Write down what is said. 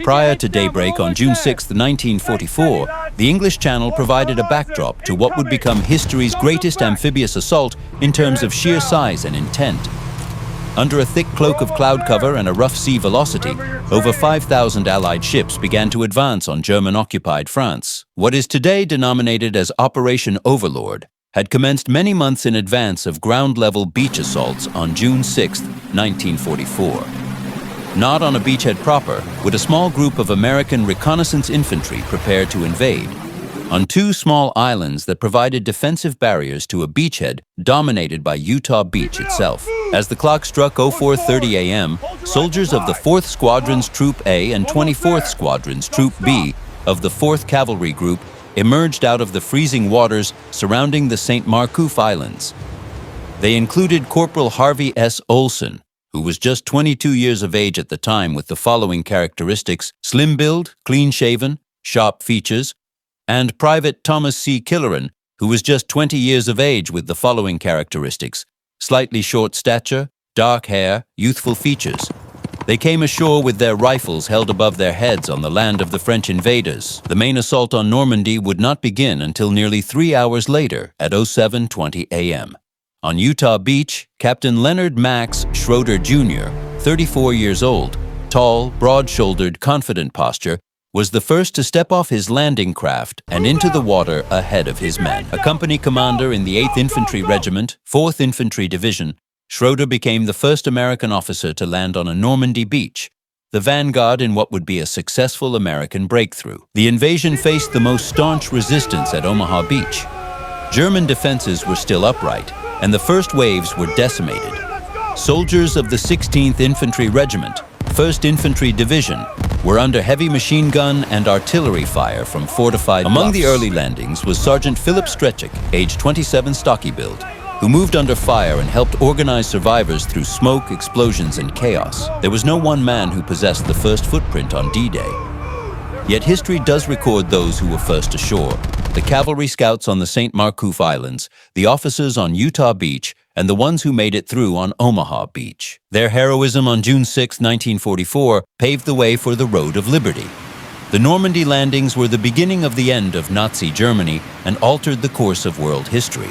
Prior to daybreak on June 6, 1944, the English Channel provided a backdrop to what would become history's greatest amphibious assault in terms of sheer size and intent. Under a thick cloak of cloud cover and a rough sea velocity, over 5,000 Allied ships began to advance on German-occupied France. What is today denominated as Operation Overlord had commenced many months in advance of ground-level beach assaults on June 6, 1944. Not on a beachhead proper would a small group of American reconnaissance infantry prepare to invade. On two small islands that provided defensive barriers to a beachhead dominated by Utah Beach itself. As the clock struck 04:30 a.m., soldiers of the 4th Squadron's Troop A and 24th Squadron's Troop B of the 4th Cavalry Group emerged out of the freezing waters surrounding the St. Marcouf Islands. They included Corporal Harvey S. Olson, who was just 22 years of age at the time with the following characteristics: slim build, clean-shaven, sharp features, and Private Thomas C. Killeran, who was just 20 years of age with the following characteristics: slightly short stature, dark hair, youthful features. They came ashore with their rifles held above their heads on the land of the French invaders. The main assault on Normandy would not begin until nearly 3 hours later at 07:20 a.m. On Utah Beach, Captain Leonard Max Schroeder Jr., 34 years old, tall, broad-shouldered, confident posture, was the first to step off his landing craft and into the water ahead of his men. A company commander in the 8th Infantry Regiment, 4th Infantry Division, Schroeder became the first American officer to land on a Normandy beach, the vanguard in what would be a successful American breakthrough. The invasion faced the most staunch resistance at Omaha Beach. German defenses were still upright, and the first waves were decimated. Soldiers of the 16th Infantry Regiment, 1st Infantry Division, were under heavy machine gun and artillery fire from fortified bluffs. Among the early landings was Sergeant Philip Strechik, age 27, stocky build, who moved under fire and helped organize survivors through smoke, explosions, and chaos. There was no one man who possessed the first footprint on D-Day. Yet history does record those who were first ashore: the cavalry scouts on the St. Marcouf Islands, the officers on Utah Beach, and the ones who made it through on Omaha Beach. Their heroism on June 6, 1944, paved the way for the Road of Liberty. The Normandy landings were the beginning of the end of Nazi Germany and altered the course of world history.